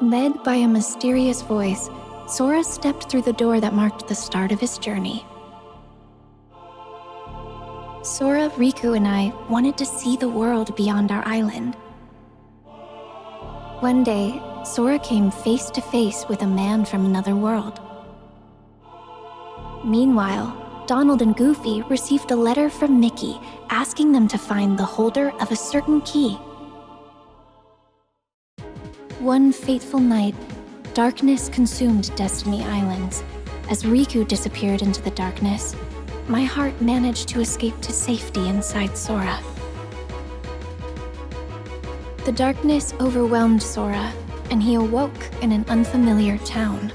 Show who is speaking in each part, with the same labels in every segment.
Speaker 1: Led by a mysterious voice, Sora stepped through the door that marked the start of his journey. Sora, Riku, and I wanted to see the world beyond our island. One day, Sora came face to face with a man from another world. Meanwhile, Donald and Goofy received a letter from Mickey asking them to find the holder of a certain key. One fateful night, darkness consumed Destiny Islands. As Riku disappeared into the darkness, my heart managed to escape to safety inside Sora. The darkness overwhelmed Sora, and he awoke in an unfamiliar town.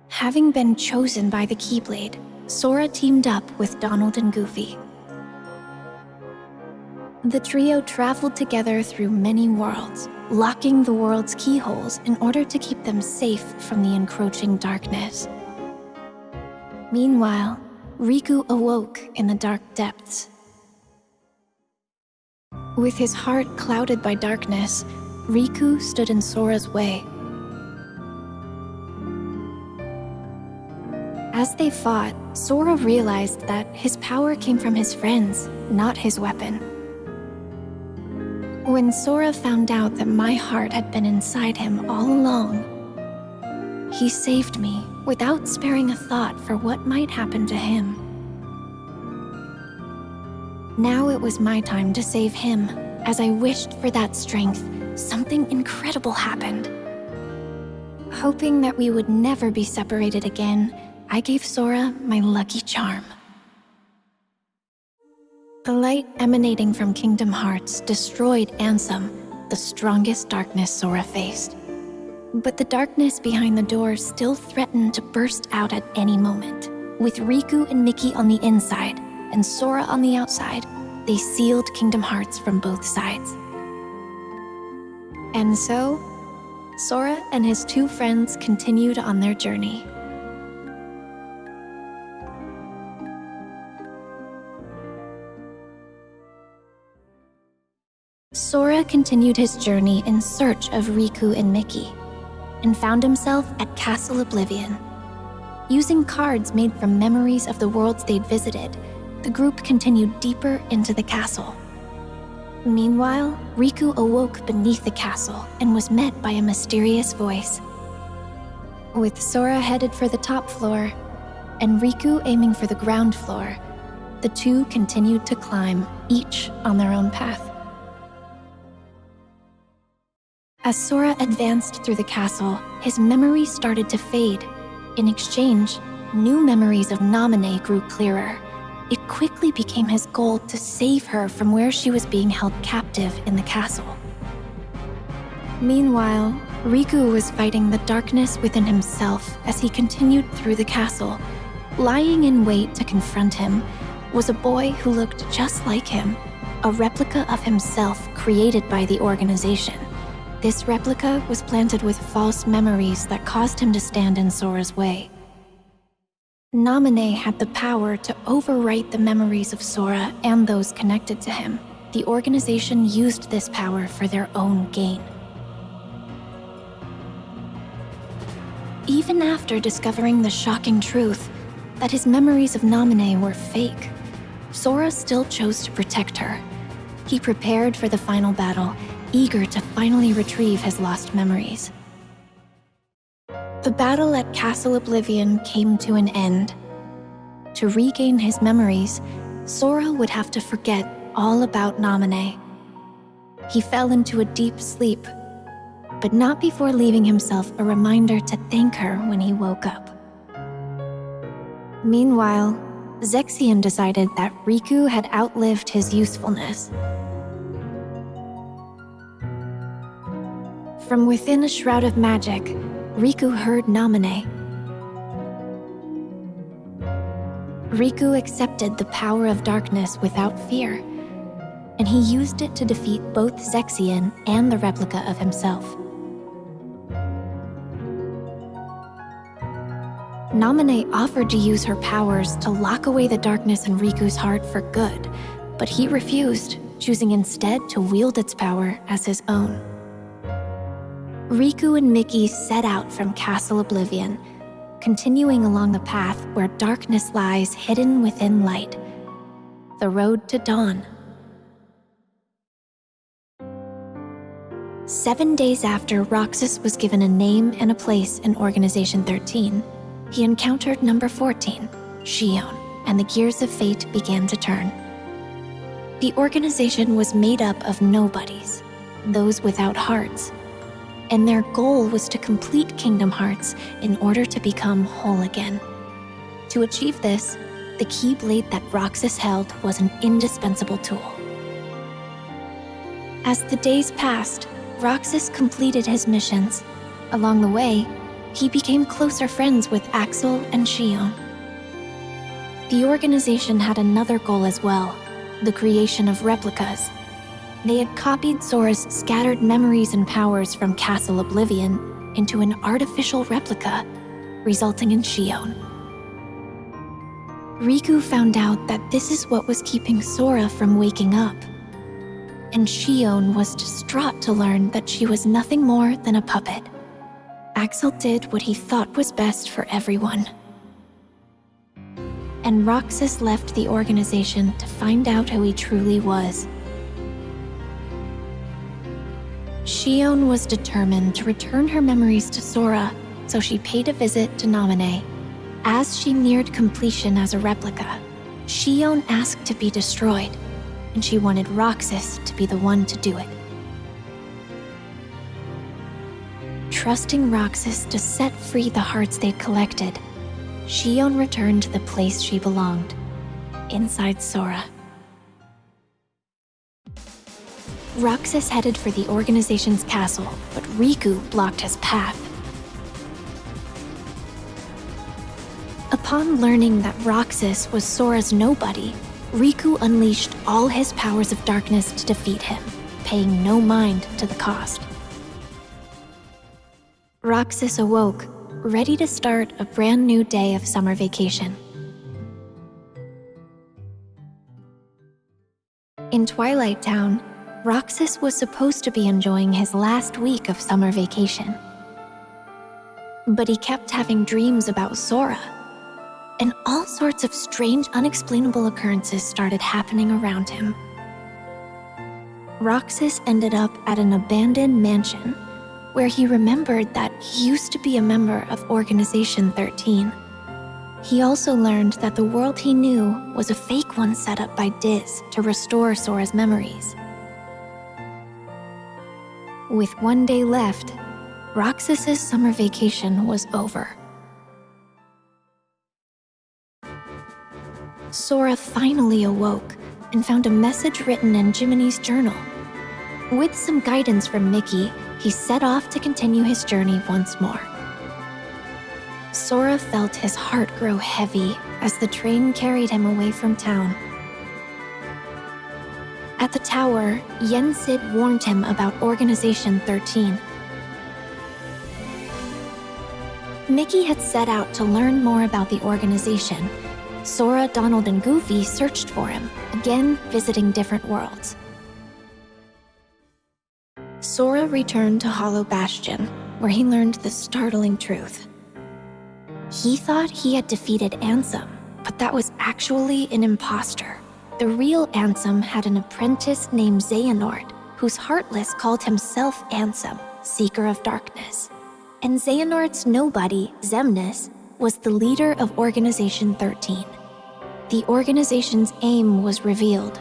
Speaker 1: Having been chosen by the Keyblade, Sora teamed up with Donald and Goofy. The trio traveled together through many worlds, locking the world's keyholes in order to keep them safe from the encroaching darkness. Meanwhile, Riku awoke in the dark depths. With his heart clouded by darkness, Riku stood in Sora's way. As they fought, Sora realized that his power came from his friends, not his weapon. When Sora found out that my heart had been inside him all along, he saved me without sparing a thought for what might happen to him. Now it was my time to save him. As I wished for that strength, something incredible happened. Hoping that we would never be separated again, I gave Sora my lucky charm. The light emanating from Kingdom Hearts destroyed Ansem, the strongest darkness Sora faced. But the darkness behind the door still threatened to burst out at any moment. With Riku and Mickey on the inside and Sora on the outside, they sealed Kingdom Hearts from both sides. And so, Sora and his two friends continued on their journey. Sora continued his journey in search of Riku and Mickey, and found himself at Castle Oblivion. Using cards made from memories of the worlds they'd visited, the group continued deeper into the castle. Meanwhile, Riku awoke beneath the castle and was met by a mysterious voice. With Sora headed for the top floor, and Riku aiming for the ground floor, the two continued to climb, each on their own path. As Sora advanced through the castle, his memories started to fade. In exchange, new memories of Naminé grew clearer. It quickly became his goal to save her from where she was being held captive in the castle. Meanwhile, Riku was fighting the darkness within himself as he continued through the castle. Lying in wait to confront him was a boy who looked just like him, a replica of himself created by the organization. This replica was planted with false memories that caused him to stand in Sora's way. Naminé had the power to overwrite the memories of Sora and those connected to him. The organization used this power for their own gain. Even after discovering the shocking truth that his memories of Naminé were fake, Sora still chose to protect her. He prepared for the final battle, eager to finally retrieve his lost memories. The battle at Castle Oblivion came to an end. To regain his memories, Sora would have to forget all about Naminé. He fell into a deep sleep, but not before leaving himself a reminder to thank her when he woke up. Meanwhile, Zexion decided that Riku had outlived his usefulness. From within a shroud of magic, Riku heard Naminé. Riku accepted the power of darkness without fear, and he used it to defeat both Zexion and the replica of himself. Naminé offered to use her powers to lock away the darkness in Riku's heart for good, but he refused choosing instead to wield its power as his own. Riku and Mickey set out from Castle Oblivion, continuing along the path where darkness lies hidden within light, the road to dawn. 7 days after Roxas was given a name and a place in Organization 13, he encountered number 14, Shion, and the gears of fate began to turn. The organization was made up of nobodies, those without hearts, and their goal was to complete Kingdom Hearts in order to become whole again. To achieve this, the Keyblade that Roxas held was an indispensable tool. As the days passed, Roxas completed his missions. Along the way, he became closer friends with Axel and Shion. The organization had another goal as well, the creation of replicas. They had copied Sora's scattered memories and powers from Castle Oblivion into an artificial replica, resulting in Shion. Riku found out that this is what was keeping Sora from waking up. And Shion was distraught to learn that she was nothing more than a puppet. Axel did what he thought was best for everyone. And Roxas left the organization to find out who he truly was. Shion was determined to return her memories to Sora, so she paid a visit to Namine. As she neared completion as a replica, Shion asked to be destroyed, and she wanted Roxas to be the one to do it. Trusting Roxas to set free the hearts they'd collected, Shion returned to the place she belonged, inside Sora. Roxas headed for the organization's castle, but Riku blocked his path. Upon learning that Roxas was Sora's nobody, Riku unleashed all his powers of darkness to defeat him, paying no mind to the cost. Roxas awoke, ready to start a brand new day of summer vacation. In Twilight Town, Roxas was supposed to be enjoying his last week of summer vacation. But he kept having dreams about Sora, and all sorts of strange, unexplainable occurrences started happening around him. Roxas ended up at an abandoned mansion where he remembered that he used to be a member of Organization 13. He also learned that the world he knew was a fake one set up by Diz to restore Sora's memories. With 1 day left, Roxas's summer vacation was over. Sora finally awoke and found a message written in Jiminy's journal. With some guidance from Mickey, he set off to continue his journey once more. Sora felt his heart grow heavy as the train carried him away from town. At the tower, Yen Sid warned him about Organization 13. Mickey had set out to learn more about the organization. Sora, Donald, and Goofy searched for him, again visiting different worlds. Sora returned to Hollow Bastion, where he learned the startling truth. He thought he had defeated Ansem, but that was actually an imposter. The real Ansem had an apprentice named Xehanort, whose Heartless called himself Ansem, Seeker of Darkness. And Xehanort's nobody, Xemnas, was the leader of Organization 13. The organization's aim was revealed.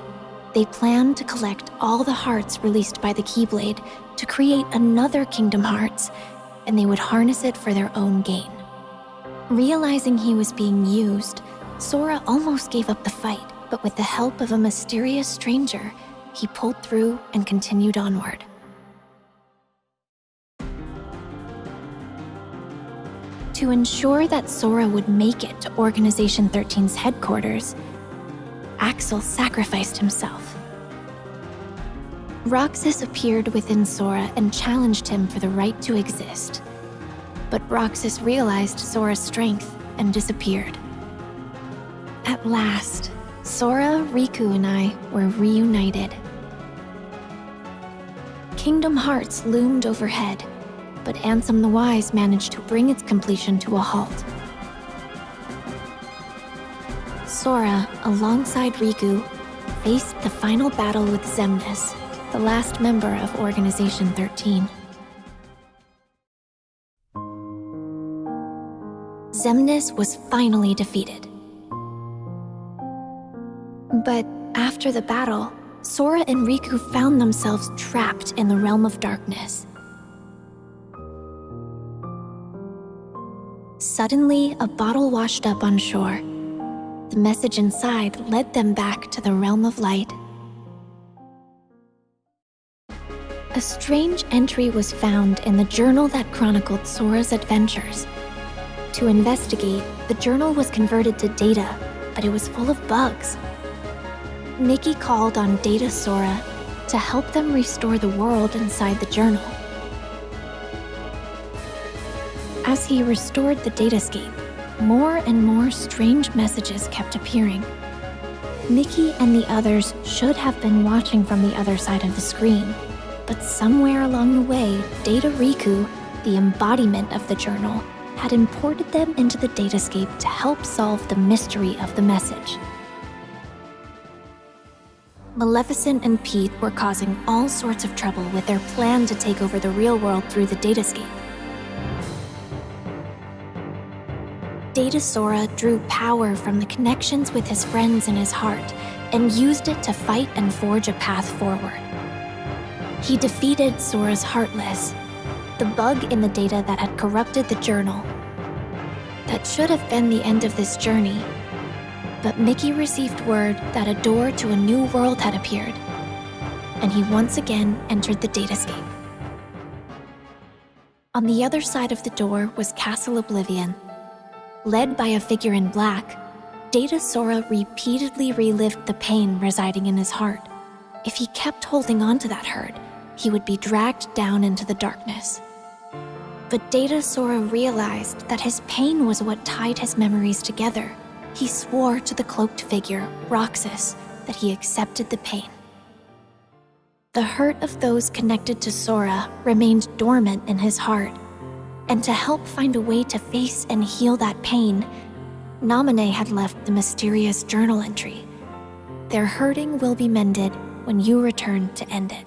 Speaker 1: They planned to collect all the hearts released by the Keyblade to create another Kingdom Hearts, and they would harness it for their own gain. Realizing he was being used, Sora almost gave up the fight, but with the help of a mysterious stranger, he pulled through and continued onward. To ensure that Sora would make it to Organization 13's headquarters, Axel sacrificed himself. Roxas appeared within Sora and challenged him for the right to exist. But Roxas realized Sora's strength and disappeared. At last, Sora, Riku, and I were reunited, Kingdom Hearts loomed overhead, but Ansem the Wise managed to bring its completion to a halt. Sora, alongside Riku, faced the final battle with Xemnas, the last member of Organization 13. Xemnas was finally defeated. But after the battle, Sora and Riku found themselves trapped in the realm of darkness. Suddenly, a bottle washed up on shore. The message inside led them back to the realm of light. A strange entry was found in the journal that chronicled Sora's adventures. To investigate, the journal was converted to data, but it was full of bugs. Mickey called on Data Sora to help them restore the world inside the journal. As he restored the datascape, more and more strange messages kept appearing. Mickey and the others should have been watching from the other side of the screen, but somewhere along the way, Data Riku, the embodiment of the journal, had imported them into the datascape to help solve the mystery of the message. Maleficent and Pete were causing all sorts of trouble with their plan to take over the real world through the datascape. Data Sora drew power from the connections with his friends in his heart and used it to fight and forge a path forward. He defeated Sora's Heartless, the bug in the data that had corrupted the journal. That should have been the end of this journey, but Mickey received word that a door to a new world had appeared, and he once again entered the datascape. On the other side of the door was Castle Oblivion. Led by a figure in black, Data Sora repeatedly relived the pain residing in his heart. If he kept holding on to that hurt, he would be dragged down into the darkness. But Data Sora realized that his pain was what tied his memories together. He swore to the cloaked figure, Roxas, that he accepted the pain. The hurt of those connected to Sora remained dormant in his heart, and to help find a way to face and heal that pain, Naminé had left the mysterious journal entry. Their hurting will be mended when you return to end it.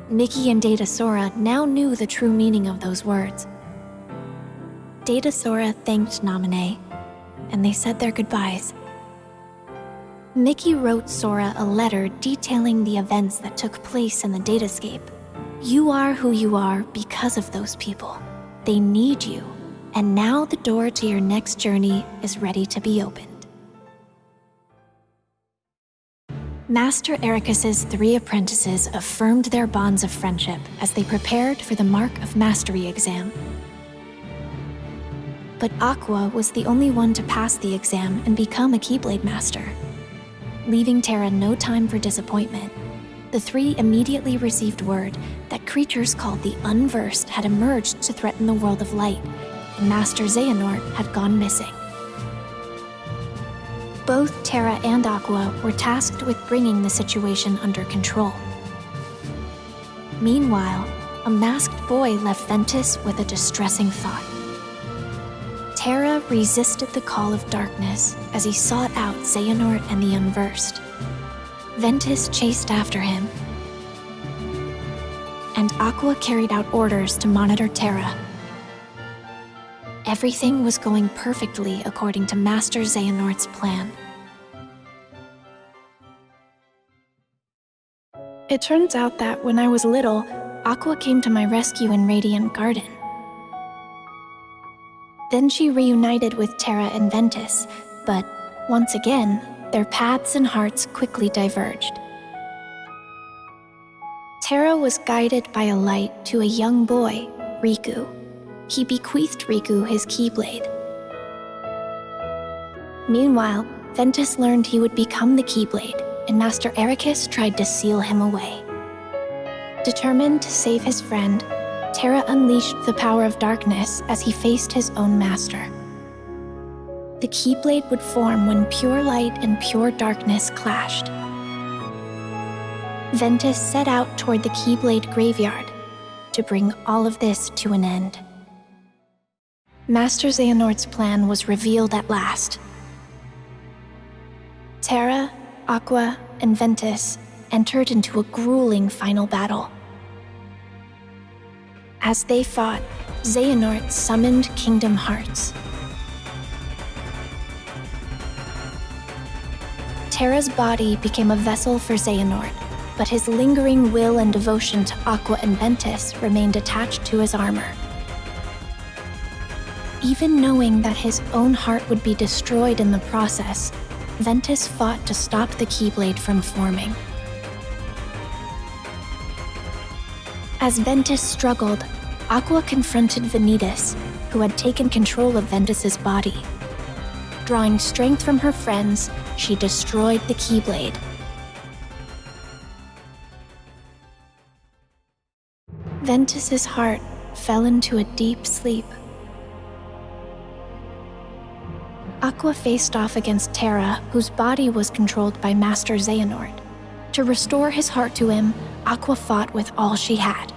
Speaker 1: Mickey and Data Sora now knew the true meaning of those words. Data Sora thanked Naminé, and they said their goodbyes. Mickey wrote Sora a letter detailing the events that took place in the datascape. You are who you are because of those people. They need you, and now the door to your next journey is ready to be opened. Master Ericus's 3 apprentices affirmed their bonds of friendship as they prepared for the Mark of Mastery exam. But Aqua was the only one to pass the exam and become a Keyblade Master. Leaving Terra no time for disappointment, the 3 immediately received word that creatures called the Unversed had emerged to threaten the world of light, and Master Xehanort had gone missing. Both Terra and Aqua were tasked with bringing the situation under control. Meanwhile, a masked boy left Ventus with a distressing thought. Terra resisted the call of darkness as he sought out Xehanort and the Unversed. Ventus chased after him, and Aqua carried out orders to monitor Terra. Everything was going perfectly according to Master Xehanort's plan. It turns out that when I was little, Aqua came to my rescue in Radiant Garden. Then she reunited with Terra and Ventus, but once again, their paths and hearts quickly diverged. Terra was guided by a light to a young boy, Riku. He bequeathed Riku his Keyblade. Meanwhile, Ventus learned he would become the Keyblade, and Master Ericus tried to seal him away. Determined to save his friend, Terra unleashed the power of darkness as he faced his own master. The Keyblade would form when pure light and pure darkness clashed. Ventus set out toward the Keyblade graveyard to bring all of this to an end. Master Xehanort's plan was revealed at last. Terra, Aqua, and Ventus entered into a grueling final battle. As they fought, Xehanort summoned Kingdom Hearts. Terra's body became a vessel for Xehanort, but his lingering will and devotion to Aqua and Ventus remained attached to his armor. Even knowing that his own heart would be destroyed in the process, Ventus fought to stop the Keyblade from forming. As Ventus struggled, Aqua confronted Vanitas, who had taken control of Ventus's body. Drawing strength from her friends, she destroyed the Keyblade. Ventus's heart fell into a deep sleep. Aqua faced off against Terra, whose body was controlled by Master Xehanort. To restore his heart to him, Aqua fought with all she had.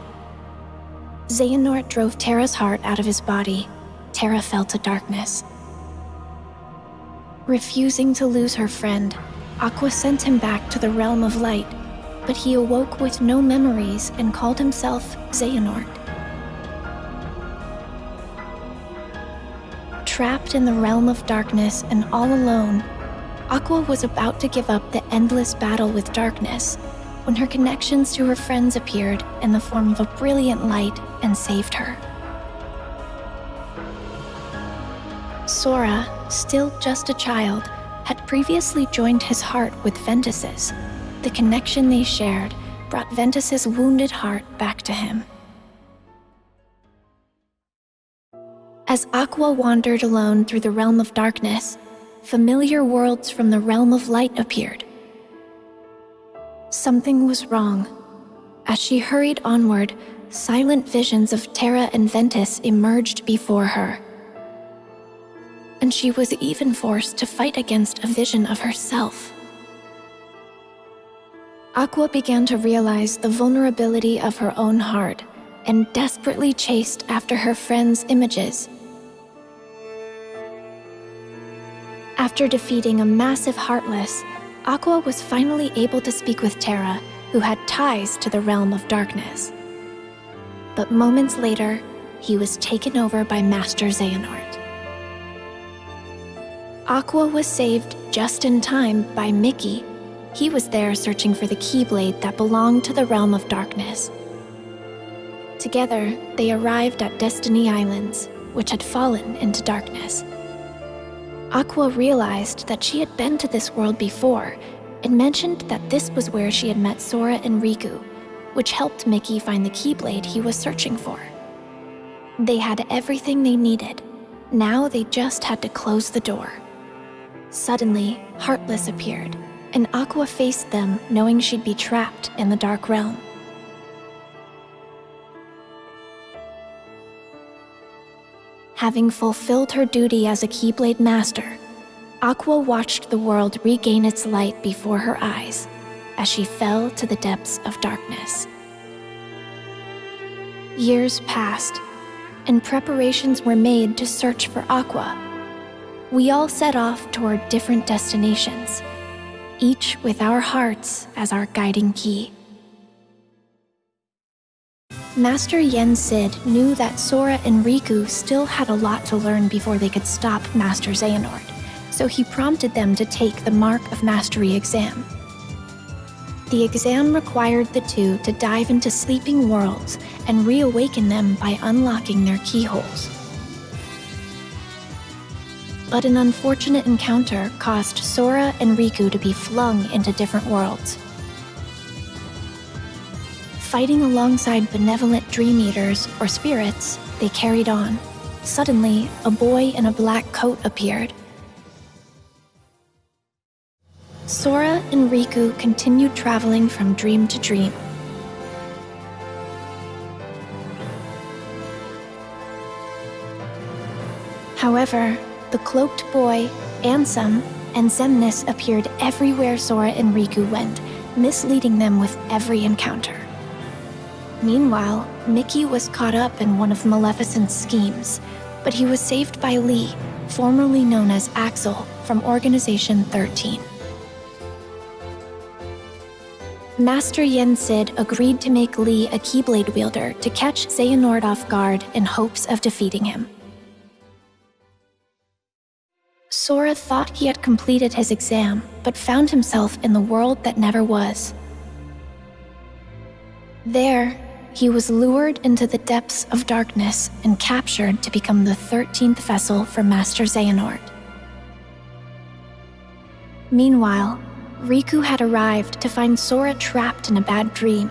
Speaker 1: Xehanort drove Terra's heart out of his body. Terra fell to darkness. Refusing to lose her friend, Aqua sent him back to the realm of light, but he awoke with no memories and called himself Xehanort. Trapped in the realm of darkness and all alone, Aqua was about to give up the endless battle with darkness when her connections to her friends appeared in the form of a brilliant light and saved her. Sora, still just a child, had previously joined his heart with Ventus's. The connection they shared brought Ventus's wounded heart back to him. As Aqua wandered alone through the realm of darkness, familiar worlds from the realm of light appeared. Something was wrong. As she hurried onward, silent visions of Terra and Ventus emerged before her. And she was even forced to fight against a vision of herself. Aqua began to realize the vulnerability of her own heart and desperately chased after her friends' images. After defeating a massive Heartless, Aqua was finally able to speak with Terra, who had ties to the realm of darkness. But moments later, he was taken over by Master Xehanort. Aqua was saved just in time by Mickey. He was there searching for the Keyblade that belonged to the realm of darkness. Together, they arrived at Destiny Islands, which had fallen into darkness. Aqua realized that she had been to this world before and mentioned that this was where she had met Sora and Riku, which helped Mickey find the Keyblade he was searching for. They had everything they needed. Now they just had to close the door. Suddenly, Heartless appeared, and Aqua faced them knowing she'd be trapped in the Dark Realm. Having fulfilled her duty as a Keyblade Master, Aqua watched the world regain its light before her eyes as she fell to the depths of darkness. Years passed, and preparations were made to search for Aqua. We all set off toward different destinations, each with our hearts as our guiding key. Master Yen Sid knew that Sora and Riku still had a lot to learn before they could stop Master Xehanort, so he prompted them to take the Mark of Mastery exam. The exam required the two to dive into sleeping worlds and reawaken them by unlocking their keyholes. But an unfortunate encounter caused Sora and Riku to be flung into different worlds. Fighting alongside benevolent Dream Eaters, or spirits, they carried on. Suddenly, a boy in a black coat appeared. Sora and Riku continued traveling from dream to dream. However, the cloaked boy, Ansem, and Xemnas appeared everywhere Sora and Riku went, misleading them with every encounter. Meanwhile, Mickey was caught up in one of Maleficent's schemes, but he was saved by Lee, formerly known as Axel, from Organization 13. Master Yen Sid agreed to make Lee a Keyblade wielder to catch Xehanort off guard in hopes of defeating him. Sora thought he had completed his exam, but found himself in the world that never was. There, he was lured into the depths of darkness and captured to become the 13th vessel for Master Xehanort. Meanwhile, Riku had arrived to find Sora trapped in a bad dream.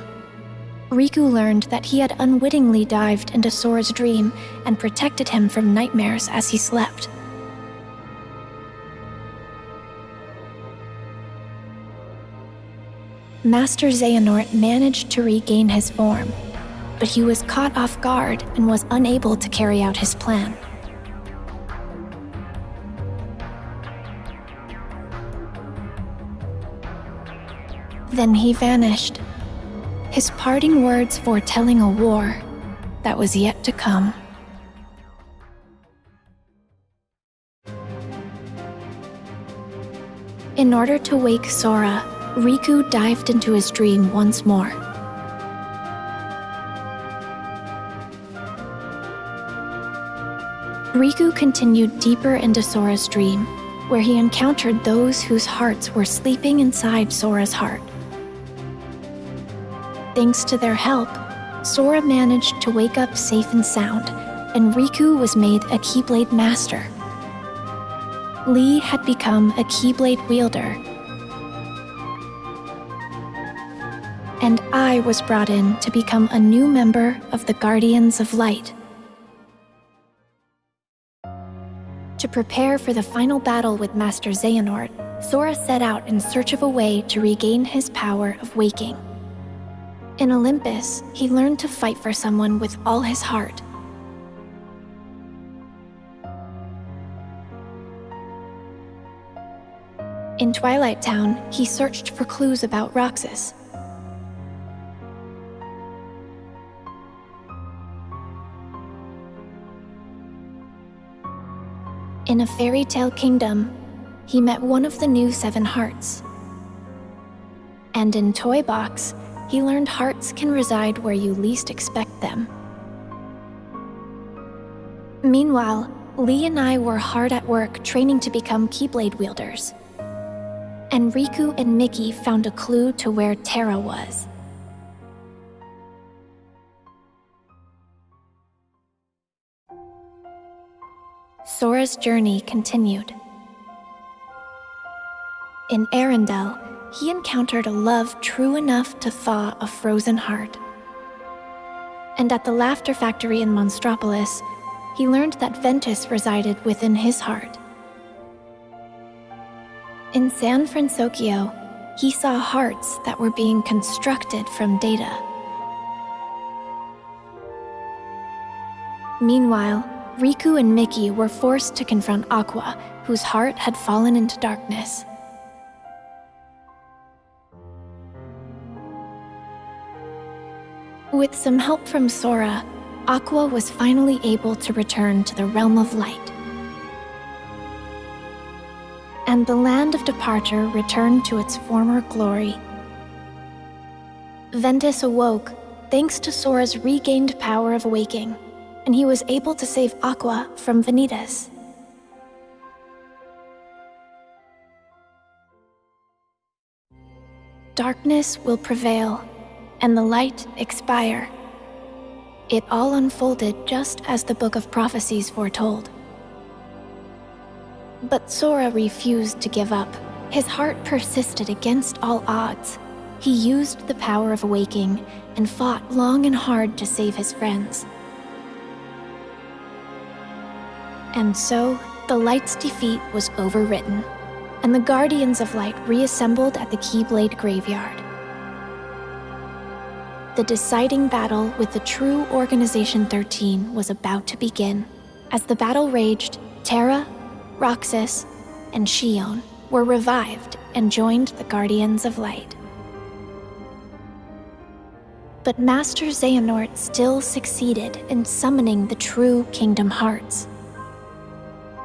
Speaker 1: Riku learned that he had unwittingly dived into Sora's dream and protected him from nightmares as he slept. Master Xehanort managed to regain his form, but he was caught off guard and was unable to carry out his plan. Then he vanished, his parting words foretelling a war that was yet to come. In order to wake Sora, Riku dived into his dream once more. Riku continued deeper into Sora's dream, where he encountered those whose hearts were sleeping inside Sora's heart. Thanks to their help, Sora managed to wake up safe and sound, and Riku was made a Keyblade Master. Lee had become a Keyblade wielder, and I was brought in to become a new member of the Guardians of Light. To prepare for the final battle with Master Xehanort, Sora set out in search of a way to regain his power of waking. In Olympus, he learned to fight for someone with all his heart. In Twilight Town, he searched for clues about Roxas. In a fairy tale kingdom, he met one of the new 7 hearts. And in Toy Box, he learned hearts can reside where you least expect them. Meanwhile, Lee and I were hard at work training to become Keyblade wielders. And Riku and Mickey found a clue to where Terra was. Sora's journey continued. In Arendelle, he encountered a love true enough to thaw a frozen heart. And at the Laughter Factory in Monstropolis, he learned that Ventus resided within his heart. In San Francisco, he saw hearts that were being constructed from data. Meanwhile, Riku and Mickey were forced to confront Aqua, whose heart had fallen into darkness. With some help from Sora, Aqua was finally able to return to the realm of light. And the land of departure returned to its former glory. Ventus awoke thanks to Sora's regained power of waking, and he was able to save Aqua from Vanitas. Darkness will prevail, and the light expire. It all unfolded just as the Book of Prophecies foretold. But Sora refused to give up. His heart persisted against all odds. He used the power of waking and fought long and hard to save his friends. And so, the Light's defeat was overwritten, and the Guardians of Light reassembled at the Keyblade Graveyard. The deciding battle with the true Organization 13 was about to begin. As the battle raged, Terra, Roxas, and Xion were revived and joined the Guardians of Light. But Master Xehanort still succeeded in summoning the true Kingdom Hearts.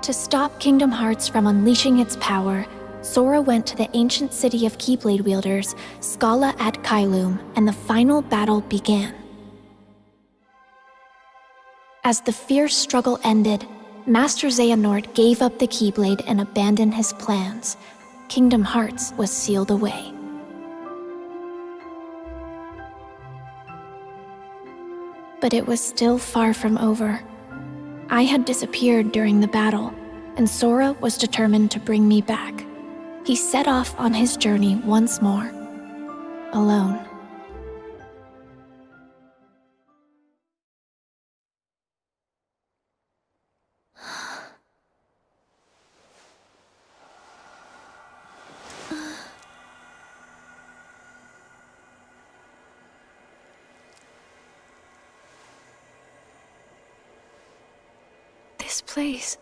Speaker 1: To stop Kingdom Hearts from unleashing its power, Sora went to the ancient city of Keyblade wielders, Scala ad Caelum, and the final battle began. As the fierce struggle ended, Master Xehanort gave up the Keyblade and abandoned his plans. Kingdom Hearts was sealed away. But it was still far from over. I had disappeared during the battle, and Sora was determined to bring me back. He set off on his journey once more, alone. This place.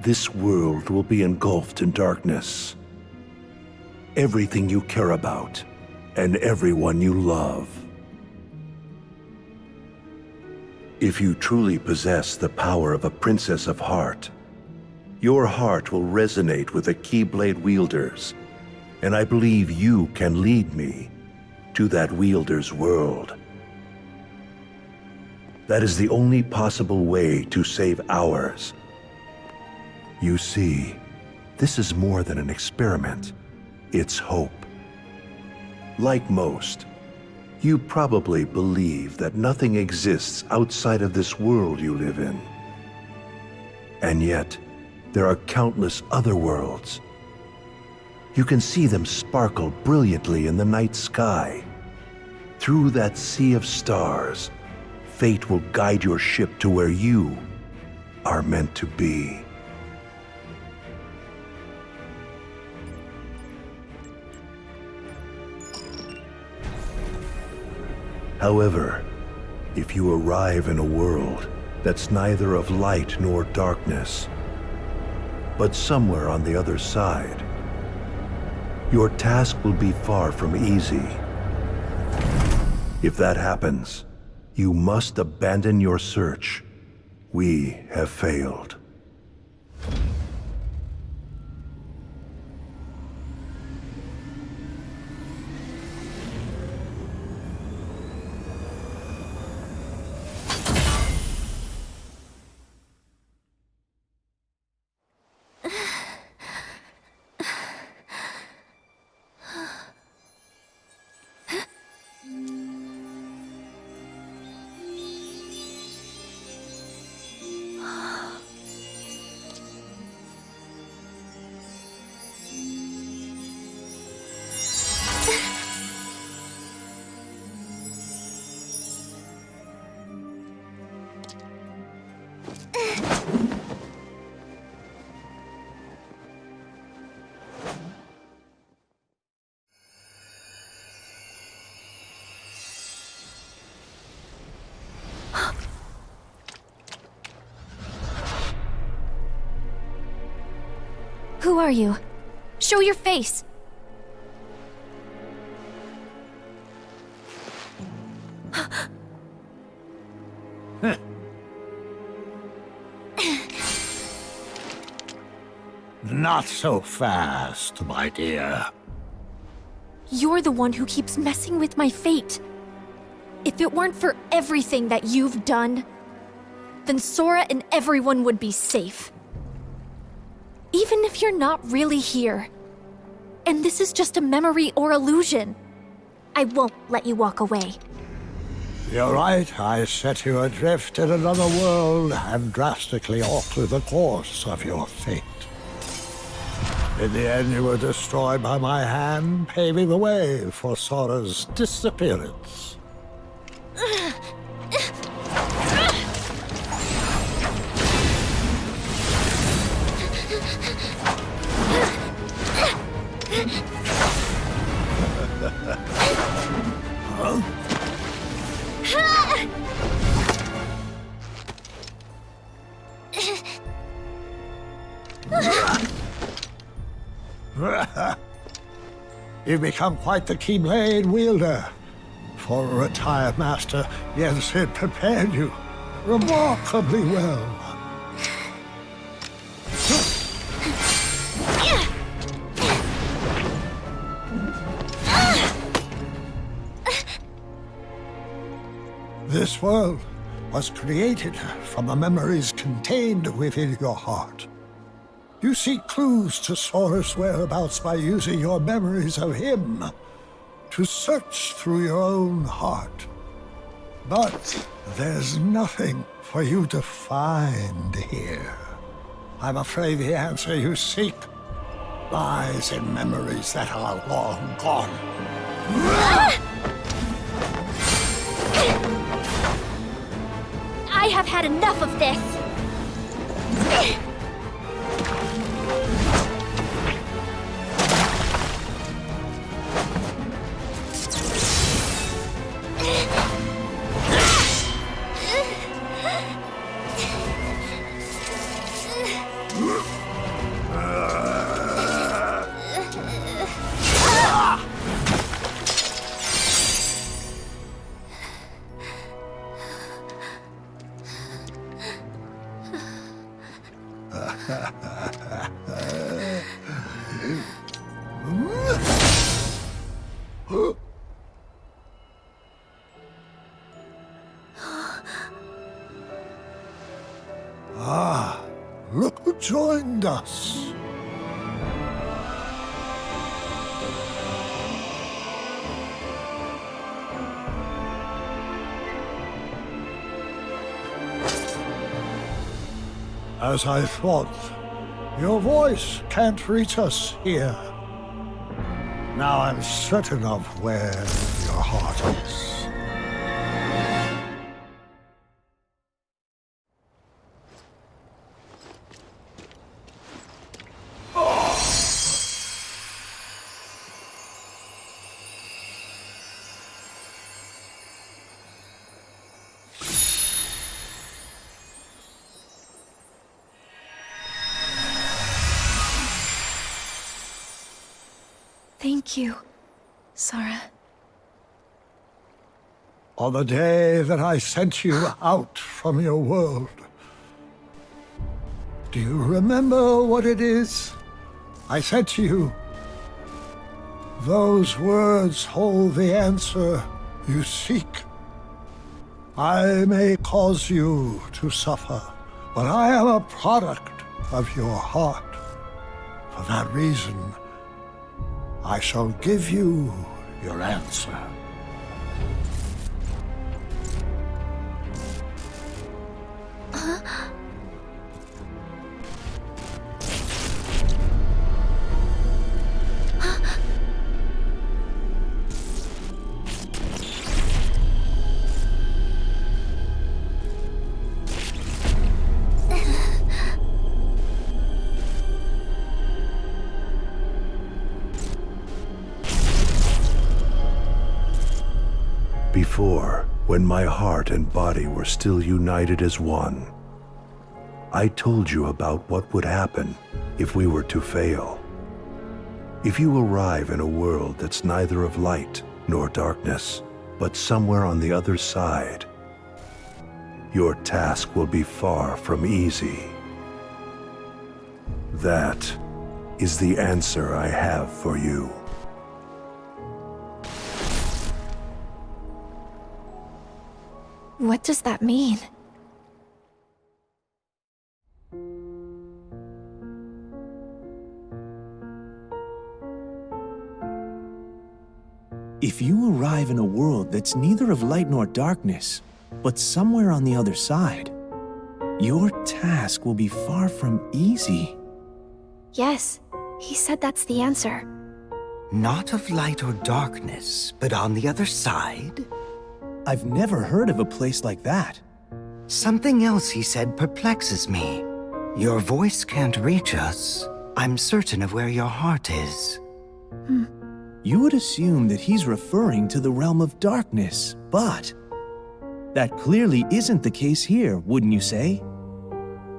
Speaker 2: This world will be engulfed in darkness. Everything you care about, and everyone you love. If you truly possess the power of a Princess of Heart, your heart will resonate with the Keyblade wielders, and I believe you can lead me to that wielder's world. That is the only possible way to save ours. You see, this is more than an experiment. It's hope. Like most, you probably believe that nothing exists outside of this world you live in. And yet, there are countless other worlds. You can see them sparkle brilliantly in the night sky. Through that sea of stars, fate will guide your ship to where you are meant to be. However, if you arrive in a world that's neither of light nor darkness, but somewhere on the other side, your task will be far from easy. If that happens, you must abandon your search. We have failed.
Speaker 1: Who are you? Show your face!
Speaker 3: Not so fast, my dear.
Speaker 1: You're the one who keeps messing with my fate. If it weren't for everything that you've done, then Sora and everyone would be safe. Even if you're not really here, and this is just a memory or illusion, I won't let you walk away.
Speaker 3: You're right, I set you adrift in another world and drastically altered the course of your fate. In the end, you were destroyed by my hand, paving the way for Sora's disappearance. You've become quite the Keyblade wielder. For a retired master, yes, it prepared you remarkably well. This world was created from the memories contained within your heart. You seek clues to Sora's whereabouts by using your memories of him to search through your own heart. But there's nothing for you to find here. I'm afraid the answer you seek lies in memories that are long gone.
Speaker 1: I have had enough of this!
Speaker 3: Look who joined us. As I thought, your voice can't reach us here. Now I'm certain of where your heart is.
Speaker 1: Thank you, Sora.
Speaker 3: On the day that I sent you out from your world, do you remember what it is I said to you? Those words hold the answer you seek. I may cause you to suffer, but I am a product of your heart. For that reason, I shall give you your answer.
Speaker 2: Before, when my heart and body were still united as one, I told you about what would happen if we were to fail. If you arrive in a world that's neither of light nor darkness, but somewhere on the other side, your task will be far from easy. That is the answer I have for you.
Speaker 1: What does that mean?
Speaker 4: If you arrive in a world that's neither of light nor darkness, but somewhere on the other side, your task will be far from easy.
Speaker 1: Yes, he said that's the answer.
Speaker 5: Not of light or darkness, but on the other side?
Speaker 4: I've never heard of a place like that.
Speaker 5: Something else he said perplexes me. Your voice can't reach us. I'm certain of where your heart is.
Speaker 4: You would assume that he's referring to the realm of darkness, but that clearly isn't the case here, wouldn't you say?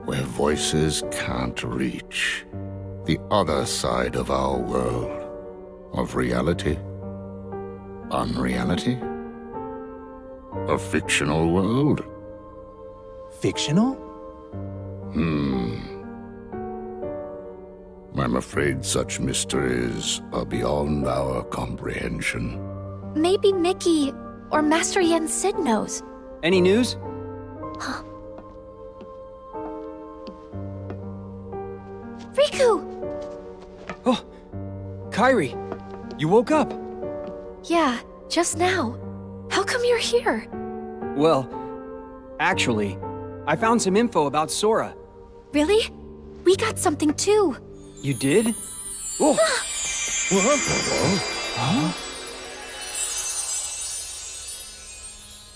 Speaker 6: Where voices can't reach. The other side of our world. Of reality. Unreality. A fictional world.
Speaker 4: Fictional?
Speaker 6: I'm afraid such mysteries are beyond our comprehension.
Speaker 1: Maybe Mickey or Master Yen Sid knows.
Speaker 7: Any news?
Speaker 1: Riku!
Speaker 7: Oh, Kairi, you woke up.
Speaker 1: Yeah, just now. How come you're here?
Speaker 7: Well, actually, I found some info about Sora.
Speaker 1: Really? We got something too.
Speaker 7: You did? Oh!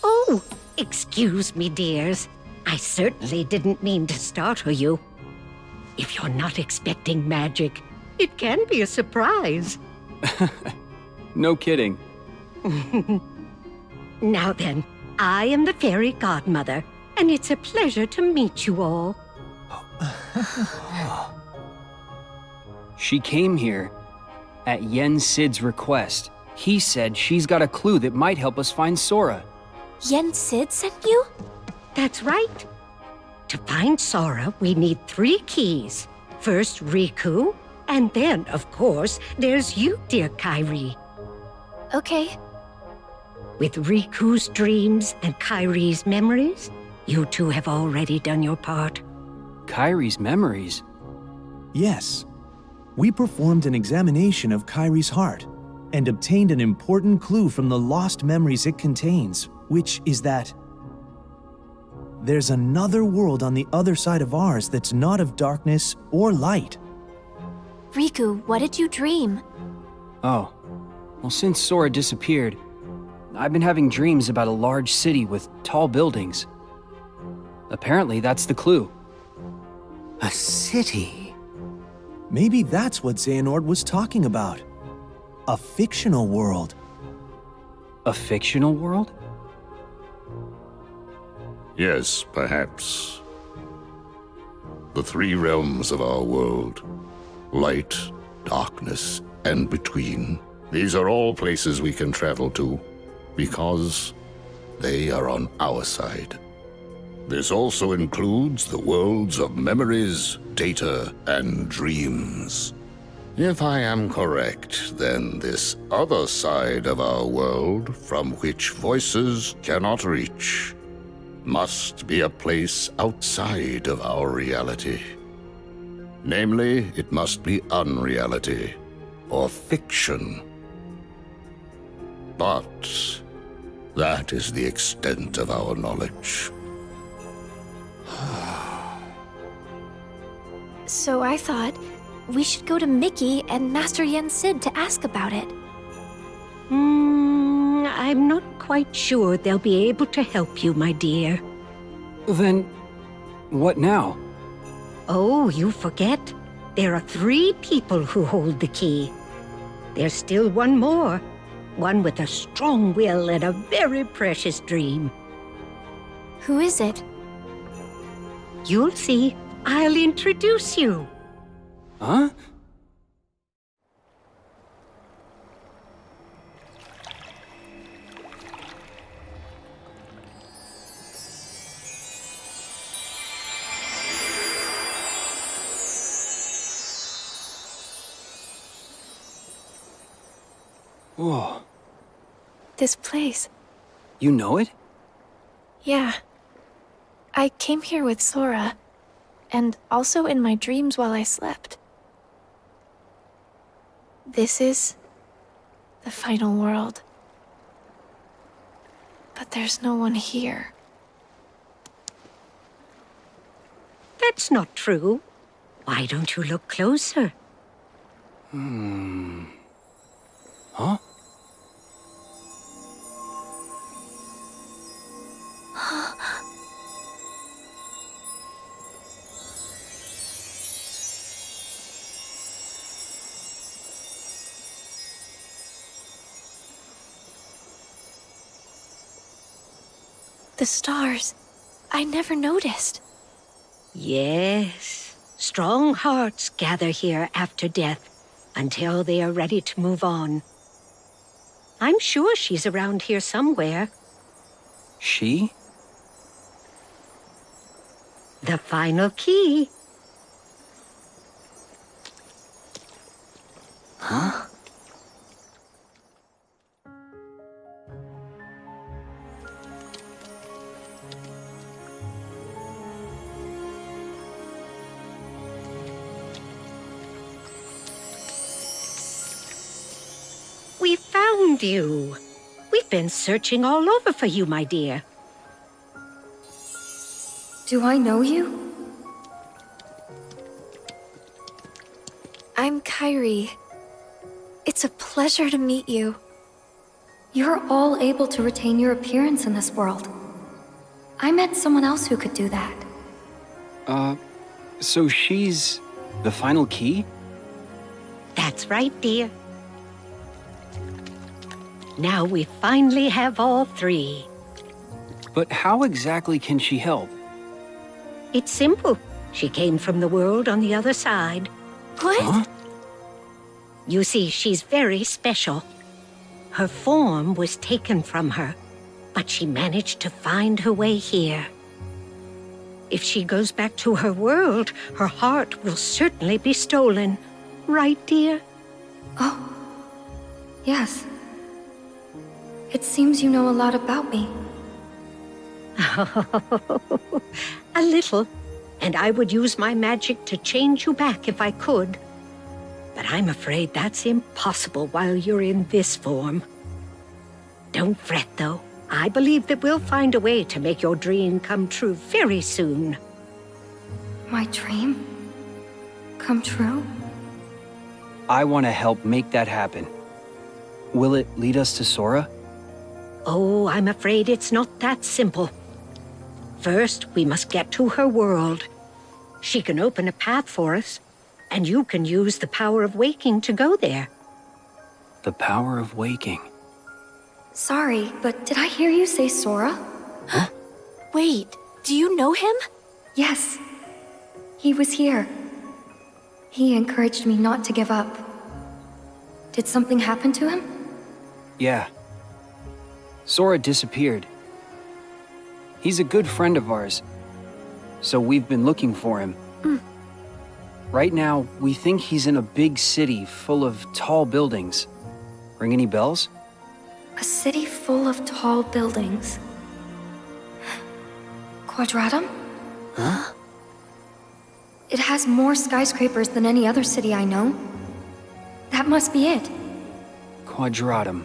Speaker 8: Oh, excuse me, dears. I certainly didn't mean to startle you. If you're not expecting magic, it can be a surprise.
Speaker 7: No kidding.
Speaker 8: Now then, I am the fairy godmother, and it's a pleasure to meet you all.
Speaker 7: She came here at Yen Sid's request. He said she's got a clue that might help us find Sora.
Speaker 1: Yen Sid sent you?
Speaker 8: That's right. To find Sora, we need 3 keys. First, Riku, and then, of course, there's you, dear Kairi.
Speaker 1: Okay.
Speaker 8: With Riku's dreams and Kairi's memories, you two have already done your part.
Speaker 7: Kairi's memories.
Speaker 4: Yes. We performed an examination of Kairi's heart and obtained an important clue from the lost memories it contains, which is that there's another world on the other side of ours that's not of darkness or light.
Speaker 1: Riku, what did you dream?
Speaker 7: Oh, well, since Sora disappeared, I've been having dreams about a large city with tall buildings. Apparently, that's the clue.
Speaker 5: A city?
Speaker 4: Maybe that's what Xehanort was talking about. A fictional world.
Speaker 7: A fictional world?
Speaker 6: Yes, perhaps. The 3 realms of our world. Light, darkness, and between. These are all places we can travel to, because they are on our side. This also includes the worlds of memories, data, and dreams. If I am correct, then this other side of our world, from which voices cannot reach, must be a place outside of our reality. Namely, it must be unreality, or fiction. But that is the extent of our knowledge.
Speaker 1: So I thought we should go to Mickey and Master Yen Sid to ask about it.
Speaker 8: I'm not quite sure they'll be able to help you, my dear.
Speaker 7: Then, what now?
Speaker 8: Oh, you forget. There are 3 people who hold the key. There's still one more. One with a strong will and a very precious dream.
Speaker 1: Who is it?
Speaker 8: You'll see. I'll introduce you.
Speaker 7: Huh? Whoa.
Speaker 1: This place.
Speaker 7: You know it?
Speaker 1: Yeah. I came here with Sora, and also in my dreams while I slept. This is the final world. But there's no one here.
Speaker 8: That's not true. Why don't you look closer?
Speaker 7: Huh?
Speaker 1: The stars. I never noticed.
Speaker 8: Yes. Strong hearts gather here after death until they are ready to move on. I'm sure she's around here somewhere.
Speaker 7: She?
Speaker 8: The final key.
Speaker 7: Huh?
Speaker 8: We found you. We've been searching all over for you, my dear.
Speaker 1: Do I know you? I'm Kairi. It's a pleasure to meet you.
Speaker 9: You're all able to retain your appearance in this world. I met someone else who could do that.
Speaker 7: So she's the final key?
Speaker 8: That's right, dear. Now we finally have all three.
Speaker 7: But how exactly can she help?
Speaker 8: It's simple. She came from the world on the other side.
Speaker 1: What?
Speaker 7: Huh?
Speaker 8: You see, she's very special. Her form was taken from her, but she managed to find her way here. If she goes back to her world, her heart will certainly be stolen. Right, dear?
Speaker 9: Oh, yes. It seems you know a lot about me.
Speaker 8: A little, and I would use my magic to change you back if I could. But I'm afraid that's impossible while you're in this form. Don't fret, though. I believe that we'll find a way to make your dream come true very soon.
Speaker 9: My dream? Come true?
Speaker 7: I want to help make that happen. Will it lead us to Sora?
Speaker 8: Oh, I'm afraid it's not that simple. First, we must get to her world. She can open a path for us, and you can use the power of waking to go there.
Speaker 7: The power of waking.
Speaker 9: Sorry, but did I hear you say Sora?
Speaker 1: Wait, do you know him?
Speaker 9: Yes. He was here. He encouraged me not to give up. Did something happen to him?
Speaker 7: Yeah. Sora disappeared. He's a good friend of ours, so we've been looking for him. Right now, we think he's in a big city full of tall buildings. Ring any bells?
Speaker 9: A city full of tall buildings. Quadratum?
Speaker 7: Huh?
Speaker 9: It has more skyscrapers than any other city I know. That must be it.
Speaker 7: Quadratum.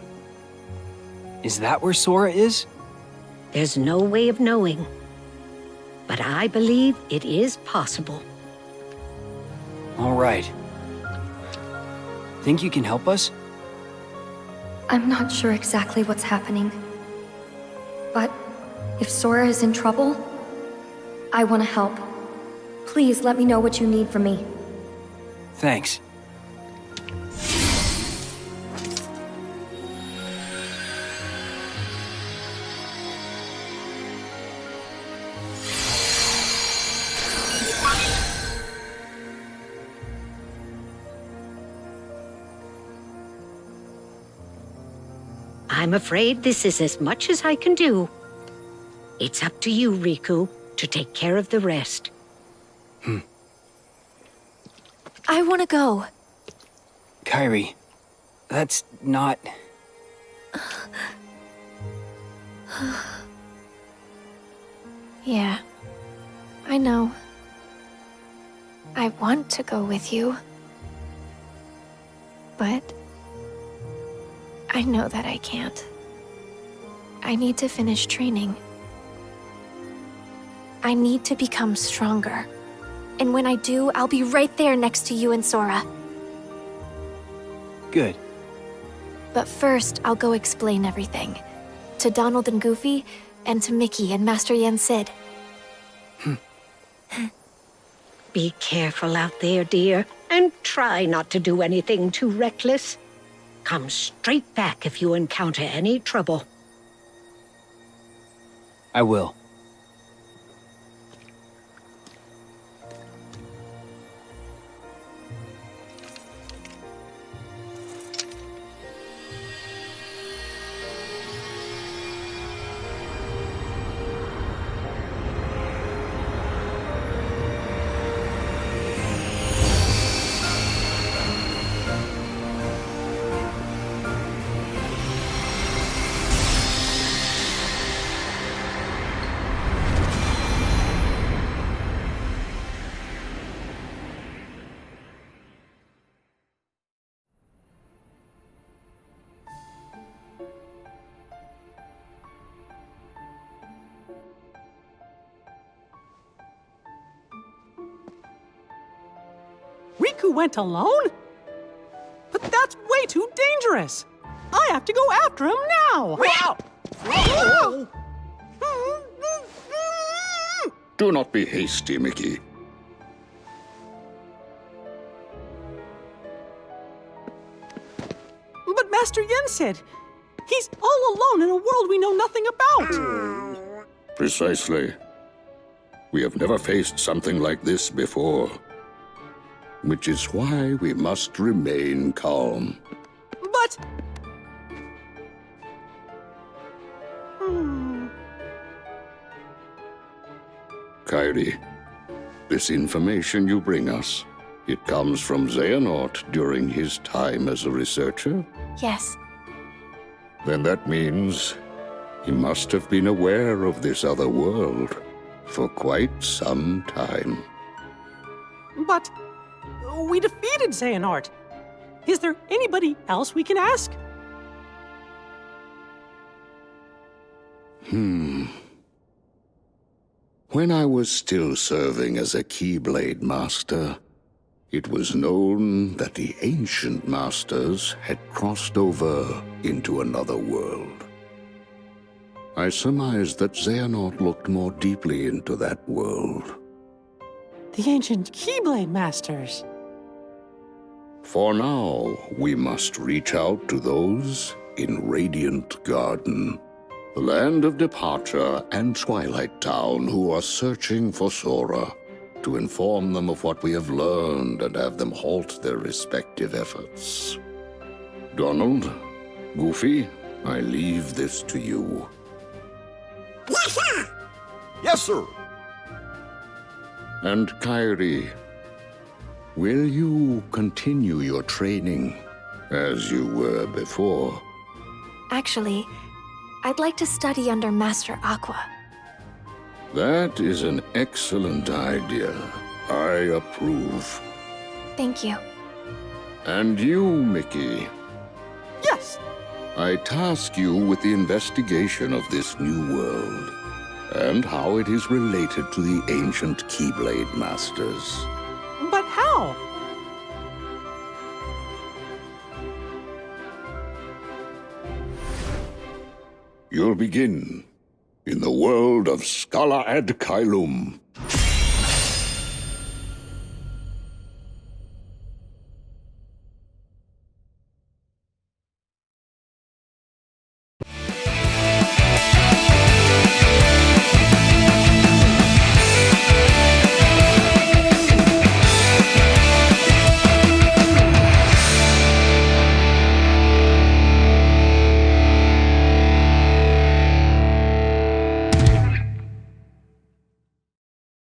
Speaker 7: Is that where Sora is?
Speaker 8: There's no way of knowing. But I believe it is possible.
Speaker 7: All right. Think you can help us?
Speaker 9: I'm not sure exactly what's happening. But if Sora is in trouble, I want to help. Please let me know what you need from me.
Speaker 7: Thanks.
Speaker 8: I'm afraid this is as much as I can do. It's up to you, Riku, to take care of the rest.
Speaker 1: I want to go.
Speaker 7: Kairi, that's not...
Speaker 1: Yeah, I know. I want to go with you. But I know that I can't. I need to finish training. I need to become stronger. And when I do, I'll be right there next to you and Sora.
Speaker 7: Good.
Speaker 1: But first, I'll go explain everything. To Donald and Goofy, and to Mickey and Master Yen Sid.
Speaker 8: Be careful out there, dear, and try not to do anything too reckless. Come straight back if you encounter any trouble.
Speaker 7: I will.
Speaker 10: Riku went alone? But that's way too dangerous! I have to go after him now! Wow!
Speaker 6: Do not be hasty, Mickey.
Speaker 10: But Master Yen said, he's all alone in a world we know nothing about!
Speaker 6: Precisely. We have never faced something like this before. Which is why we must remain calm.
Speaker 10: But...
Speaker 6: Kairi, this information you bring us, it comes from Xehanort during his time as a researcher?
Speaker 1: Yes.
Speaker 6: Then that means he must have been aware of this other world for quite some time.
Speaker 10: But... we defeated Xehanort. Is there anybody else we can ask?
Speaker 6: When I was still serving as a Keyblade Master, it was known that the ancient masters had crossed over into another world. I surmised that Xehanort looked more deeply into that world.
Speaker 10: The ancient Keyblade Masters.
Speaker 6: For now, we must reach out to those in Radiant Garden, the land of departure and Twilight Town, who are searching for Sora, to inform them of what we have learned and have them halt their respective efforts. Donald, Goofy, I leave this to you.
Speaker 3: Yes, sir! Yes, sir!
Speaker 6: And Kairi, will you continue your training as you were before?
Speaker 1: Actually, I'd like to study under Master Aqua.
Speaker 6: That is an excellent idea. I approve.
Speaker 1: Thank you.
Speaker 6: And you, Mickey,
Speaker 10: Yes!
Speaker 6: I task you with the investigation of this new world and how it is related to the ancient Keyblade Masters.
Speaker 10: But how?
Speaker 6: You'll begin in the world of Scala ad Caelum.